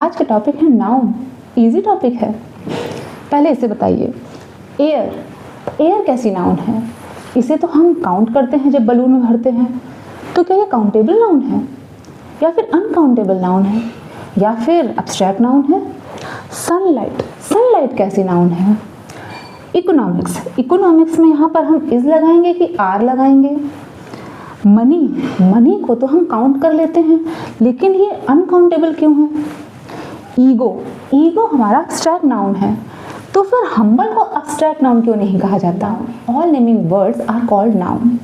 आज का टॉपिक है नाउन। इजी टॉपिक है। पहले इसे बताइए, एयर। एयर कैसी नाउन है? इसे तो हम काउंट करते हैं जब बलून में भरते हैं, तो क्या ये काउंटेबल नाउन है या फिर अनकाउंटेबल नाउन है या फिर अब्स्ट्रैक्ट नाउन है? सनलाइट। सनलाइट कैसी नाउन है? इकोनॉमिक्स। इकोनॉमिक्स में यहाँ पर हम इज लगाएंगे कि आर लगाएंगे? मनी। मनी को तो हम काउंट कर लेते हैं, लेकिन ये अनकाउंटेबल क्यों है? ईगो। ईगो हमारा अब्स्ट्रैक्ट नाउन है, तो फिर हम्बल को अब्स्ट्रैक्ट नाउन क्यों नहीं कहा जाता? All naming words are called noun.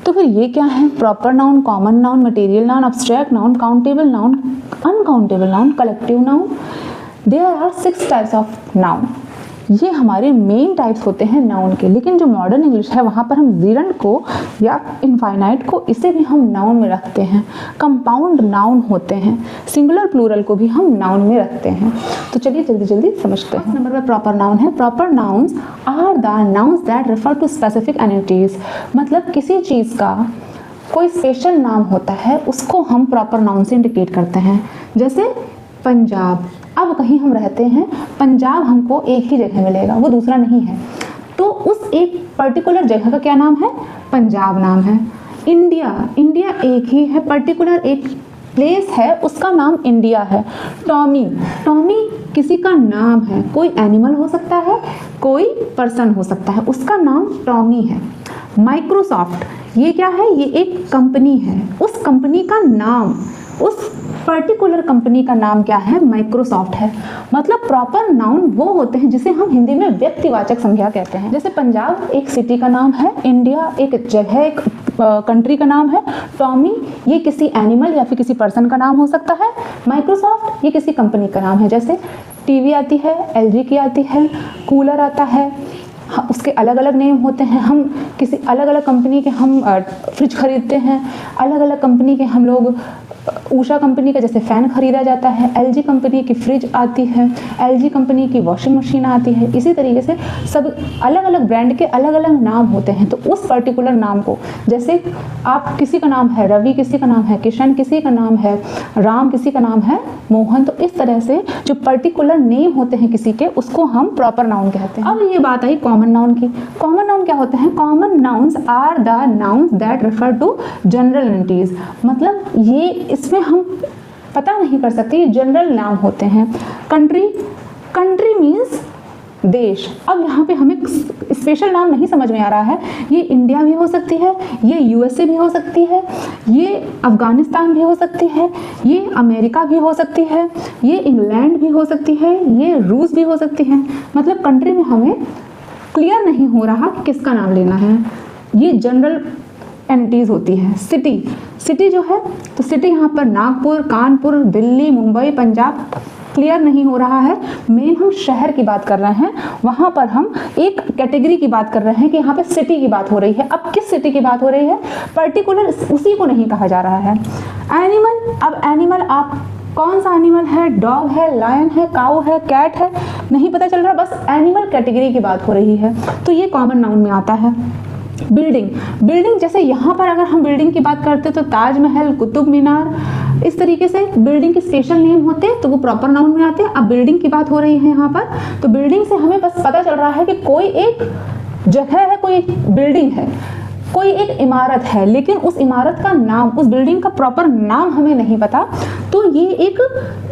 तो फिर ये क्या है? Proper noun, common noun, material noun, abstract noun, countable noun, uncountable noun, collective noun. There are 6 types of noun. ये हमारे मेन टाइप्स होते हैं नाउन के, लेकिन जो मॉडर्न इंग्लिश है वहाँ पर हम जीरंड को या इनफाइनाइट को, इसे भी हम नाउन में रखते हैं। कंपाउंड नाउन होते हैं, सिंगुलर प्लूरल को भी हम नाउन में रखते हैं। तो चलिए जल्दी जल्दी समझते हैं। नंबर पर प्रॉपर नाउन है। Proper nouns are the nouns that refer to specific entities. मतलब किसी चीज़ का कोई स्पेशल नाम होता है, उसको हम प्रॉपर नाउन से इंडिकेट करते हैं। जैसे पंजाब। अब कहीं हम रहते हैं, पंजाब हमको एक ही जगह मिलेगा, वो दूसरा नहीं है, तो उस एक पर्टिकुलर जगह का क्या नाम है? पंजाब नाम है। इंडिया। इंडिया एक ही है, पर्टिकुलर एक प्लेस है, उसका नाम इंडिया है। टॉमी। टॉमी किसी का नाम है, कोई एनिमल हो सकता है, कोई पर्सन हो सकता है, उसका नाम टॉमी है। माइक्रोसॉफ्ट, ये क्या है? ये एक कंपनी है, उस कंपनी का नाम, उस पर्टिकुलर कंपनी का नाम क्या है? माइक्रोसॉफ्ट है। मतलब प्रॉपर नाउन वो होते हैं जिसे हम हिंदी में व्यक्तिवाचक संज्ञा कहते हैं। जैसे पंजाब एक सिटी का नाम है, इंडिया एक जगह, एक कंट्री का नाम है, टॉमी ये किसी एनिमल या फिर किसी पर्सन का नाम हो सकता है, माइक्रोसॉफ्ट ये किसी कंपनी का नाम है। जैसे टीवी आती है, एलजी की आती है, कूलर आता है, उसके अलग अलग नेम होते हैं। हम किसी अलग अलग कंपनी के हम फ्रिज खरीदते हैं, अलग अलग कंपनी के हम लोग उषा कंपनी का जैसे फ़ैन खरीदा जाता है, एलजी कंपनी की फ्रिज आती है, एलजी कंपनी की वॉशिंग मशीन आती है। इसी तरीके से सब अलग अलग ब्रांड के अलग अलग नाम होते हैं। तो उस पर्टिकुलर नाम को, जैसे आप किसी का नाम है रवि, किसी का नाम है किशन, किसी का नाम है राम, किसी का नाम है मोहन, तो इस तरह से जो पर्टिकुलर नेम होते हैं किसी के, उसको हम प्रॉपर नाउन कहते हैं। अब ये बात आई कॉमन नाउन की। कॉमन नाउन क्या होते हैं? Common nouns are the nouns that refer to general entities. मतलब ये इसमें हम पता नहीं कर सकते, ये जनरल नाम होते हैं। कंट्री। कंट्री मीन्स देश। अब यहाँ पे हमें स्पेशल नाम नहीं समझ में आ रहा है। ये इंडिया भी हो सकती है, ये यूएसए भी हो सकती है, ये अफगानिस्तान भी हो सकती है, ये अमेरिका भी हो सकती है, ये इंग्लैंड भी हो सकती है, ये रूस भी हो सकती है। मतलब कंट्री में हमें क्लियर नहीं हो रहा कि किसका नाम लेना है। ये जनरल एंटिटीज होती है। सिटी। सिटी जो है, तो सिटी यहाँ पर नागपुर, कानपुर, दिल्ली, मुंबई, पंजाब क्लियर नहीं हो रहा है। मेन हम शहर की बात कर रहे हैं, वहाँ पर हम एक कैटेगरी की बात कर रहे हैं कि यहाँ पे सिटी की बात हो रही है। अब किस सिटी की बात हो रही है? पर्टिकुलर उसी को नहीं कहा जा रहा है। एनिमल। अब एनिमल आप कौन सा एनिमल है? डॉग है, लायन है, काऊ है, कैट है, नहीं पता चल रहा, बस एनिमल कैटेगरी की बात हो रही है, तो ये कॉमन नाउन में आता है। बिल्डिंग। बिल्डिंग जैसे यहाँ पर अगर हम बिल्डिंग की बात करते तो ताजमहल, कुतुब मीनार, इस तरीके से बिल्डिंग के स्पेशल नेम होते हैं, तो वो प्रॉपर नाउन में आते हैं। अब बिल्डिंग की बात हो रही है यहाँ पर, तो बिल्डिंग से हमें बस पता चल रहा है कि कोई एक जगह है, कोई एक बिल्डिंग है, कोई एक इमारत है, लेकिन उस इमारत का नाम, उस बिल्डिंग का प्रॉपर नाम हमें नहीं पता। तो ये एक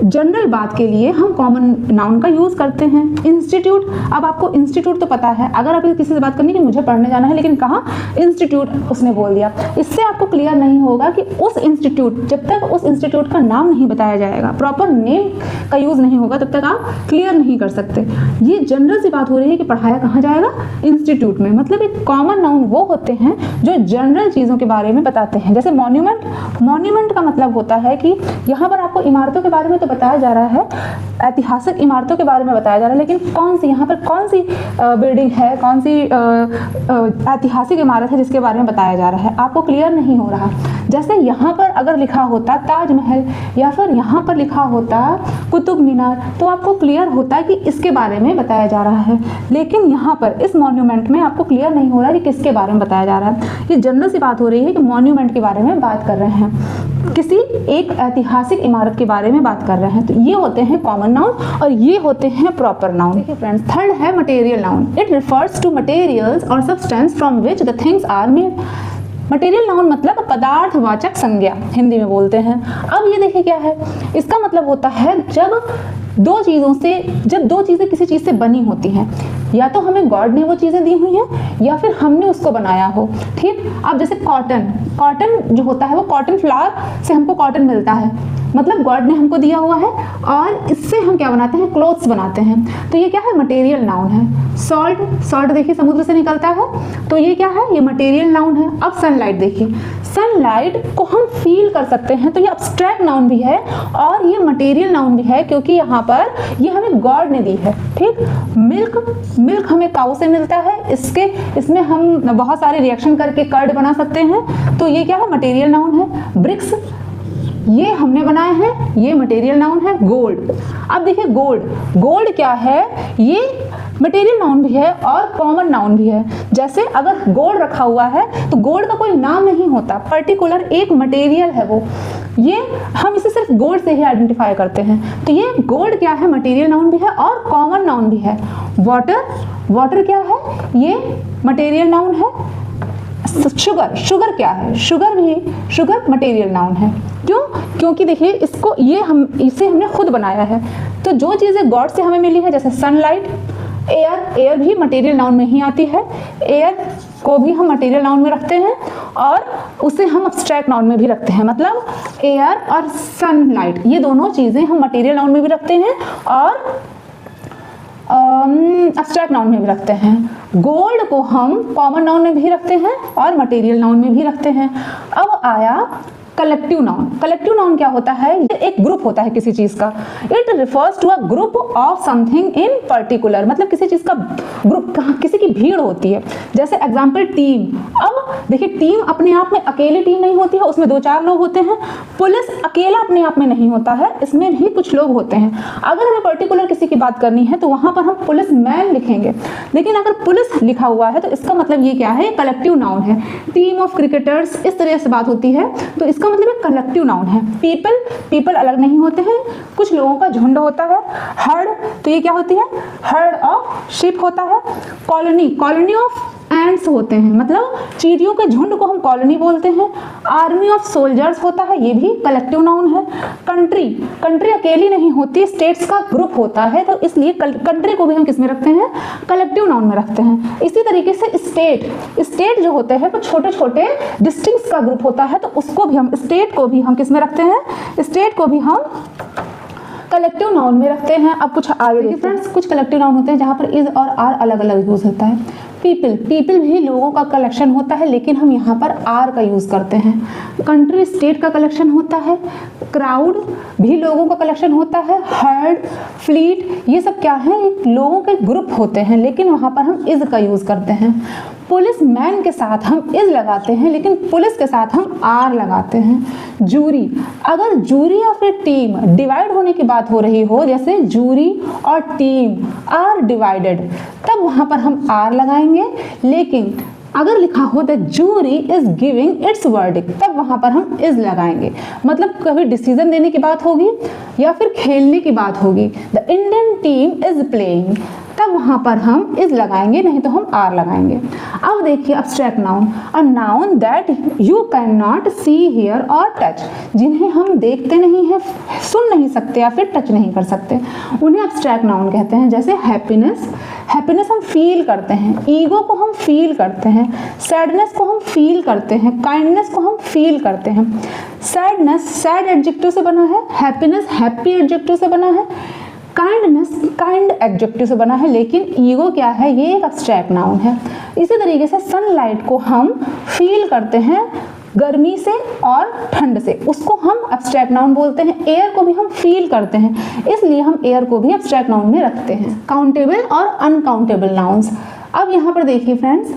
जनरल बात के लिए हम कॉमन नाउन का यूज़ करते हैं। इंस्टीट्यूट। अब आपको इंस्टीट्यूट तो पता है, अगर आप किसी से बात करनी कि मुझे पढ़ने जाना है, लेकिन कहाँ? इंस्टीट्यूट उसने बोल दिया, इससे आपको क्लियर नहीं होगा कि उस इंस्टीट्यूट, जब तक उस इंस्टीट्यूट का नाम नहीं बताया जाएगा, प्रॉपर नेम का यूज़ नहीं होगा, तब तक आप क्लियर नहीं कर सकते। ये जनरल सी बात हो रही है कि पढ़ाया कहाँ जाएगा? इंस्टीट्यूट में। मतलब एक कॉमन नाउन वो होते हैं जो जनरल चीज़ों के बारे में बताते हैं। जैसे मॉन्यूमेंट। मॉन्यूमेंट का मतलब होता है कि यहाँ पर आपको इमारतों के बारे में तो बताया जा रहा है, ऐतिहासिक इमारतों के बारे में बताया जा रहा है, लेकिन कौन सी यहाँ पर कौन सी बिल्डिंग है, कौन सी ऐतिहासिक इमारत है जिसके बारे में बताया जा रहा है, आपको क्लियर नहीं हो रहा। जैसे यहाँ पर अगर लिखा होता ताजमहल या फिर यहाँ पर लिखा होता कुतुब मीनार, तो आपको क्लियर होता कि इसके बारे में बताया जा रहा है, लेकिन यहाँ पर इस मॉन्यूमेंट में आपको क्लियर नहीं हो रहा कि किसके बारे में बताया जा रहा है। ये जनरल सी बात हो रही है कि मॉन्यूमेंट के बारे में बात कर रहे हैं। किसी एक ऐतिहासिक इमारत के बारे में बात कर रहे हैं, तो ये होते हैं कॉमन नाउन और ये होते हैं प्रॉपर नाउन। देखिए फ्रेंड्स, थर्ड है material noun. It refers to materials और substance from which the things are made. Material noun मतलब पदार्थवाचक संज्ञा, हिंदी में बोलते हैं। अब ये देखिए क्या है, इसका मतलब होता है जब दो चीज़ें किसी चीज़ से बनी होती हैं, या तो हमें गॉड ने वो चीज़ें दी हुई हैं या फिर हमने उसको बनाया हो। ठीक, अब जैसे कॉटन जो होता है वो कॉटन फ्लावर से हमको कॉटन मिलता है, मतलब गॉड ने हमको दिया हुआ है और इससे हम क्या बनाते हैं, क्लोथ्स बनाते हैं। तो ये क्या है, मटेरियल नाउन है। सॉल्ट देखिए समुद्र से निकलता है, तो ये क्या है, ये मटेरियल नाउन है। अब सनलाइट देखिए, सनलाइट को हम फील कर सकते हैं, तो ये अब्स्ट्रैक्ट नाउन भी है और ये मटेरियल नाउन भी है, क्योंकि यहाँ पर ये हमें गॉड ने दी है। ठीक, मिल्क हमें काऊ से मिलता है, इसमें हम बहुत सारे रिएक्शन करके कर्ड बना सकते हैं, तो ये क्या है, मटेरियल नाउन है। ब्रिक्स ये हमने बनाए हैं, ये मटेरियल नाउन है। गोल्ड, अब देखिए गोल्ड क्या है, ये मटेरियल नाउन भी है और कॉमन नाउन भी है। जैसे अगर गोल्ड रखा हुआ है तो गोल्ड का कोई नाम नहीं होता, पर्टिकुलर एक मटेरियल है वो, ये हम इसे सिर्फ गोल्ड से ही आइडेंटिफाई करते हैं। तो ये गोल्ड क्या है, मटेरियल नाउन भी है और कॉमन नाउन भी है। वाटर क्या है, ये मटेरियल नाउन है। शुगर क्या है, शुगर मटेरियल नाउन है। क्यों, क्योंकि देखिए इसे हमने खुद बनाया है। तो जो चीज़ें गॉड से हमें मिली है, जैसे सनलाइट, एयर भी मटेरियल नाउन में ही आती है। एयर को भी हम मटेरियल नाउन में रखते हैं और उसे हम अब्स्ट्रैक्ट नाउन में भी रखते हैं। मतलब एयर और सनलाइट ये दोनों चीज़ें हम मटेरियल नाउन में भी रखते हैं और अब्स्ट्रैक्ट नाउन में भी रखते हैं। गोल्ड को हम कॉमन नाउन में भी रखते हैं और मटेरियल नाउन में भी रखते हैं। अब आया कलेक्टिव नाउन क्या होता है, एक ग्रुप होता है किसी चीज का। It refers to a group of something in particular, मतलब किसी चीज का ग्रुप, किसी की भीड़ होती है। जैसे एग्जांपल टीम। अब देखिए टीम अपने आप में अकेली टीम नहीं होती है, उसमें 2-4 लोग होते हैं। पुलिस अकेला अपने आप में नहीं होता है, इसमें भी कुछ लोग होते हैं। अगर हमें पर्टिकुलर किसी की बात करनी है तो वहां पर हम पुलिस मैन लिखेंगे, लेकिन अगर पुलिस लिखा हुआ है तो इसका मतलब ये क्या है, कलेक्टिव नाउन है। टीम ऑफ क्रिकेटर्स, इस तरह से बात होती है, तो इसका मतलब एक कलेक्टिव नाउन है। पीपल अलग नहीं होते हैं, कुछ लोगों का झुंड होता है। हर्ड, तो ये क्या होती है, हर्ड ऑफ शिप होता है। कॉलोनी ऑफ एंड्स होते हैं, मतलब चींटियों के झुंड को हम कॉलोनी बोलते हैं। आर्मी ऑफ सोल्जर्स होता है, ये भी कलेक्टिव नाउन है। कंट्री अकेली नहीं होती, स्टेट्स का ग्रुप होता है, तो इसलिए कंट्री को भी हम किस में रखते हैं, कलेक्टिव नाउन में रखते हैं। इसी तरीके से स्टेट जो होते हैं वो छोटे छोटे डिस्ट्रिक्ट्स का ग्रुप होता है, तो उसको भी हम, स्टेट को भी हम किस में रखते हैं, स्टेट को भी हम कलेक्टिव नाउन में रखते हैं। अब कुछ आगे देखिए फ्रेंड्स, कुछ कलेक्टिव नाउन होते हैं जहाँ पर इज और आर अलग अलग यूज होता है। पीपल भी लोगों का कलेक्शन होता है, लेकिन हम यहाँ पर आर का यूज करते हैं। कंट्री स्टेट का कलेक्शन होता है। क्राउड भी लोगों का कलेक्शन होता है। हर्ड, फ्लीट, ये सब क्या है, लोगों के ग्रुप होते हैं, लेकिन वहाँ पर हम इज का यूज करते हैं। पुलिस मैन के साथ हम इज लगाते हैं, लेकिन पुलिस के साथ हम आर लगाते हैं। जूरी, अगर जूरी या फिर टीम डिवाइड होने की बात हो रही हो, जैसे जूरी और टीम आर डिवाइडेड, तब वहां पर हम आर लगाएंगे। लेकिन अगर लिखा हो the jury is giving its verdict, तब वहां पर हम इज लगाएंगे। मतलब कभी डिसीजन देने की बात होगी या फिर खेलने की बात होगी, the Indian team is playing, तब वहां पर हम इज लगाएंगे, नहीं तो हम आर लगाएंगे। अब देखिए abstract noun, a noun that you can not see, hear और टच, जिन्हें हम देखते नहीं हैं, सुन नहीं सकते या फिर टच नहीं कर सकते, उन्हें अब्स्ट्रैक्ट नाउन कहते हैं। जैसे हैप्पीनेस हम फील करते हैं, ईगो को हम फील करते हैं, सैडनेस को हम फील करते हैं, काइंडनेस को हम फील करते हैं। सैडनेस सैड एडजेक्टिव से बना है, हैप्पीनेस हैप्पी एडजेक्टिव से बना है, काइंडनेस काइंड एडजेक्टिव से बना है, लेकिन ईगो क्या है, ये एक अब्स्ट्रैक्ट नाउन है। इसी तरीके से सनलाइट को हम फील करते हैं गर्मी से और ठंड से, उसको हम अब्स्ट्रैक्ट नाउन बोलते हैं। एयर को भी हम फील करते हैं, इसलिए हम एयर को भी अब्स्ट्रैक्ट नाउन में रखते हैं। काउंटेबल और अनकाउंटेबल नाउन्स। अब यहाँ पर देखिए फ्रेंड्स,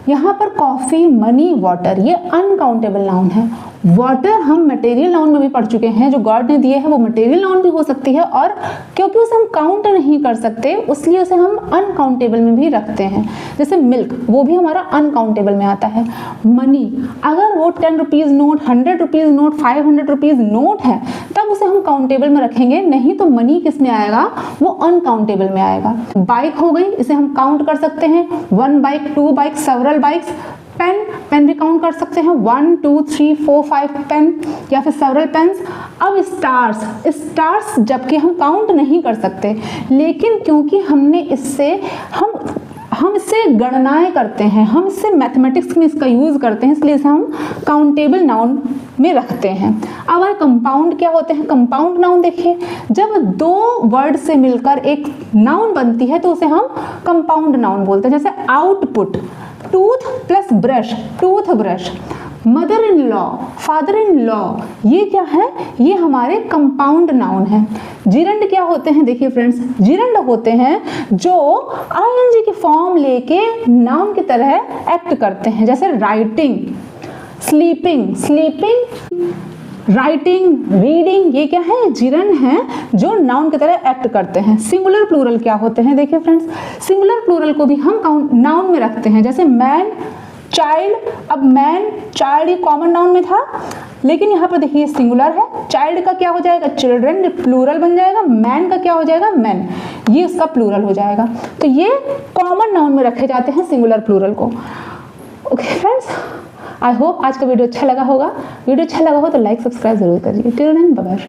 यहाँ पर कॉफ़ी, मनी, वाटर, ये अनकाउंटेबल नाउन है। वाटर हम मटेरियल नाउन में भी पढ़ चुके हैं, जो गॉड ने दिए हैं वो मटेरियल नाउन भी हो सकती है, और क्योंकि उसे हम काउंट नहीं कर सकते इसलिए उसे हम अनकाउंटेबल में भी रखते हैं। जैसे मिल्क, वो भी हमारा अनकाउंटेबल में आता है। मनी, अगर वो 10 rupees note, 100 rupees note, 500 rupees note है तब उसे हम काउंटेबल में रखेंगे, नहीं तो मनी किस में आएगा, वो अनकाउंटेबल में आएगा। बाइक हो गई, इसे हम काउंट कर सकते हैं, 1 bike, 2 bike, several bikes. Pen, pen भी काउंट कर सकते हैं, 1 2 3 4 5 पेन या फिर सेवरल पेन्स। अब स्टार्स, स्टार्स जबकि हम काउंट नहीं कर सकते, लेकिन क्योंकि हमने इससे हम इससे गणनाएं करते हैं, हम इससे मैथमेटिक्स में इसका यूज़ करते हैं, इसलिए इसे हम काउंटेबल नाउन में रखते हैं। अब कंपाउंड क्या होते हैं? कंपाउंड नाउन देखिए, जब 2 वर्ड से मिलकर एक नाउन बनती है तो उसे हम कंपाउंड नाउन बोलते हैं। जैसे output, tooth plus brush, tooth brush. Mother in law, father in law, ये क्या है? ये हमारे कंपाउंड नाउन है। जिरंड क्या होते हैं? देखिए फ्रेंड्स, जिरंड होते हैं जो आईएनजी की फॉर्म लेके नाउन की तरह एक्ट करते हैं। जैसे राइटिंग, स्लीपिंग, राइटिंग, रीडिंग, ये क्या है? जिरंड हैं जो नाउन की तरह एक्ट करते हैं। सिंगुलर प्लूरल क्या होते हैं? देखिए फ्रेंड्स, सिंगुलर प्लूरल को भी हम नाउन में रखते हैं। जैसे मैन, चाइल्ड। अब मैन, चाइल्ड ये कॉमन नाउन में था, लेकिन यहाँ पर देखिए सिंगुलर है। चाइल्ड का क्या हो जाएगा? चिल्ड्रन, प्लूरल बन जाएगा। मैन का क्या हो जाएगा? मैन, ये इसका प्लूरल हो जाएगा। तो ये कॉमन नाउन में रखे जाते हैं सिंगुलर प्लूरल को। ओके फ्रेंड्स, आई होप आज का वीडियो अच्छा लगा होगा। वीडियो अच्छा लगा हो तो लाइक सब्सक्राइब जरूर करिए। Till then bye bye.